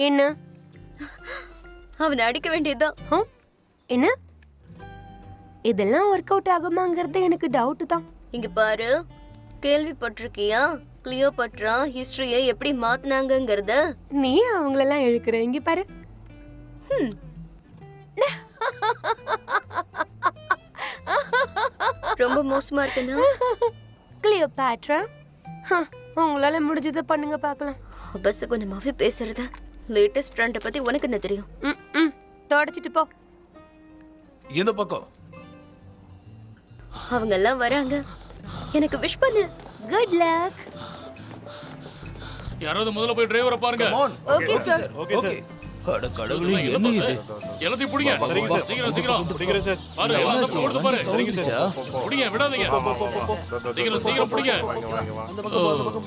என்ன? அவனை அடிக்க வேண்டியதுதான். என்ன? இதெல்லாம் ஒர்க் அவுட் ஆகுமாங்கிறது எனக்கு டவுட் தான். இங்க பாரு, கேள்விப்பட்டிருக்கியா கிளியோபட்ரா ஹிஸ்டரிய எப்படி மாத்தினாங்கங்கறத? நீ அவங்களெல்லாம் இழுக்கிற. இங்க பாரு. ரொம்ப மோசமா இருக்குன்னா? கிளியோபாட்ரா, உங்களால முடிஞ்சதை பண்ணுங்க பார்க்கலாம். பஸ் கொஞ்சமாவே பேசுறத. லேட்டஸ்ட் ட்ரெண்ட பத்தி உனக்கு என்ன தெரியும்? தொடச்சிட்டு போ. இந்த பக்கம் அவங்க எல்லாம் வராங்க. எனக்கு விஷ் பண்ணு. Good luck. யாராவது முதல்ல போய் டிரைவரை பாருங்க. Okay sir. ஓகே. அட கடவுளே, என்ன இது? எல்லாத்தையும் புடிங்க. சீக்கிரம் சீக்கிரம் பிடிக்கிறேன் சார். பாரு, எல்லாம் தப்பு கொடுத்து பாரு. சரிங்க சார். புடிங்க, விடாதீங்க. சீக்கிரம் சீக்கிரம் புடிங்க.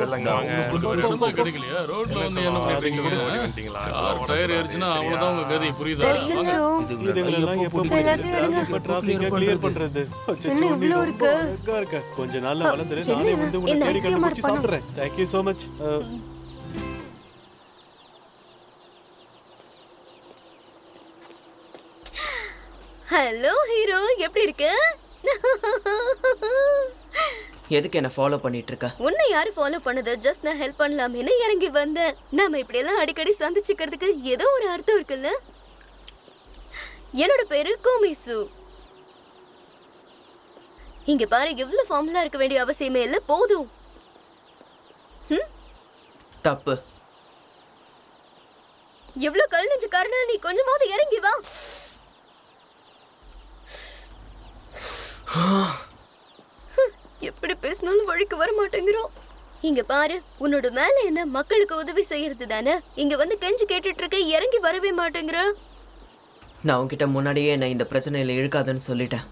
செல்லங்க வாங்க. உங்களுக்கு ஒரு சொந்த கிடைக்கலையா? ரோட்ல வந்து என்ன பண்ணிட்டீங்க? கார் டயர் ஏறிச்சுனா அவ்வளவுதான் உங்க கதி. புரியுதா? வாங்க. இதுங்களெல்லாம் எப்ப எல்லாத்தையும் டிராஃபிக்கை கிளியர் பண்றது? என்ன இவ்ளோ இருக்கு? இருக்க கொஞ்ச நாள்ல வளர்ந்துரு. நானே வந்து உன்னை இந்த தேடி ஐக்கியம் கண்டுபிடிச்சு பண்ணணும். சாப்பிடுறேன். Thank you so much. Hello hero, எப்படி இருக்க? எதுக்கு என்ன ஃபாலோ பண்ணிட்டு இருக்க? உன்னை யாரு ஃபாலோ பண்ணது? ஜஸ்ட் நான் ஹெல்ப் பண்ணலாமேன்னு இறங்கி வந்தேன். நாம இப்படி எல்லாம் அடிக்கடி சந்திச்சுக்கிறதுக்கு ஏதோ ஒரு அர்த்தம் இருக்குல்ல? என்னோட பேரு கோமிசு. இங்க பாரு, எவ்வளவு ஃபார்முலா இருக்க வேண்டிய அவசியமே இல்ல. போதும். தப்பு. எவ்வளவு கல் நெஞ்சுக்காரனா நீ? கொஞ்சமாவது இறங்கி வா. எப்படி பேசினாலும் வழிக்கு வர மாட்டேங்கிறோம். இங்க பாரு, உன்னோட வேலை என்ன? மக்களுக்கு உதவி செய்யறது தானே. இங்க வந்து கெஞ்சி கேட்டுட்டு இருக்க, இறங்கி வரவே மாட்டேங்கிற. நான் உன்கிட்ட முன்னாடியே என்ன இந்த பிரச்சனையில இழுக்காதன்னு சொல்லிட்டேன்.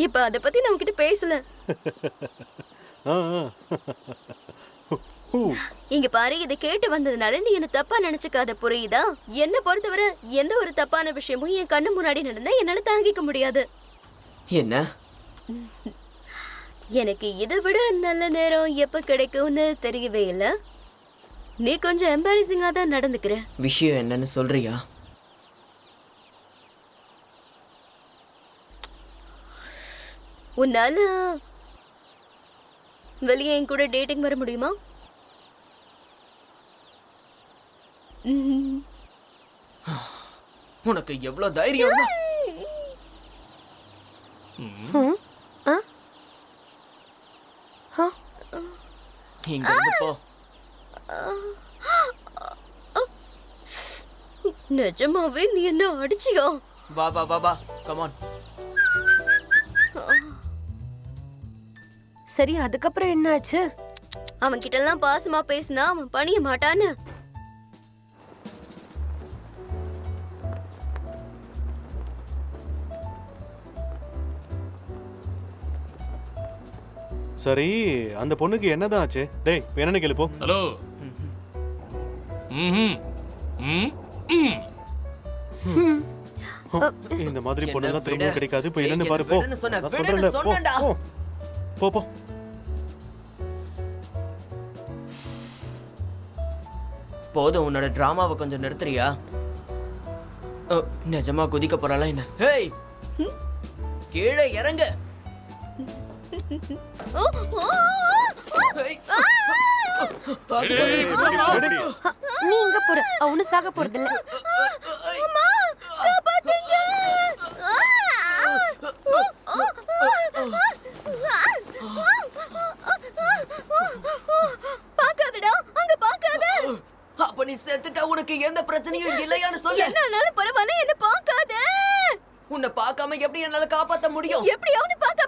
இப்ப அத பத்தி நான் உன்கிட்ட பேசல. இங்க பாரு, இதை கேட்டு வந்ததுனால நீ என்ன தப்பா நினைச்சுக்காத, புரியுதா? என்ன பொறுத்தவரை எந்த ஒரு தப்பான விஷயமும் என் கண்ணு முன்னாடி நடந்தா என்னால தாங்கிக்க முடியாது. என்ன? எனக்கு இதை விட நல்ல நேரம் எப்ப கிடைக்கும்னு தெரியவே இல்ல. நீ கொஞ்சம் எம்பாரசிங்கா தான் நடந்துக்கிற. விஷயம் என்னன்னு சொல்றியா? உன்னால வெளியே என் கூட டேட்டிங் வர முடியுமா? உனக்கு எவ்வளவு தைரியம்? இங்க இருந்து போ. நிஜமாவே நீ என்ன அடிச்சியா? வா வா வா வா, கம் ஆன். சரி, அதுக்கப்புறம் என்னாச்சு? அவன் கிட்ட எல்லாம் பாசமா பேசினா அவன் பணிய மாட்டான்னு. சரி, அந்த பொண்ணுக்கு என்னதான் ஆச்சு? டேய், என்னன்னு கேளு போ. ஹலோ. இந்த மாதிரி பொண்ணுலாம் திரும்ப கிடைக்காது. போய் என்னன்னு என்ன பாரு போ. விடுன்னு சொன்ன, நான் விடுன்னு சொல்றேன்ல, சொன்னேன்டா. போ. போ போ. போதும், உன்னோட டிராமாவை கொஞ்சம் நிறுத்துறியா? நிஜமா குதிக்க போறாளா என்ன? ஹேய், கீழே இறங்க. நீ இங்க போற, அவனு சாக போறது இல்ல. பாக்காதடா, அங்க பாக்காத. அப்ப நீ செத்துட்டா உனக்கு எந்த பிரச்சனையும் இல்லையான்னு சொல்லு. என்னாலும் பரவாயில்ல, என்ன பாக்காத. உன்னை பார்க்காம எப்படி என்னால காப்பாத்த முடியும்? எப்படியாவது பாக்காத.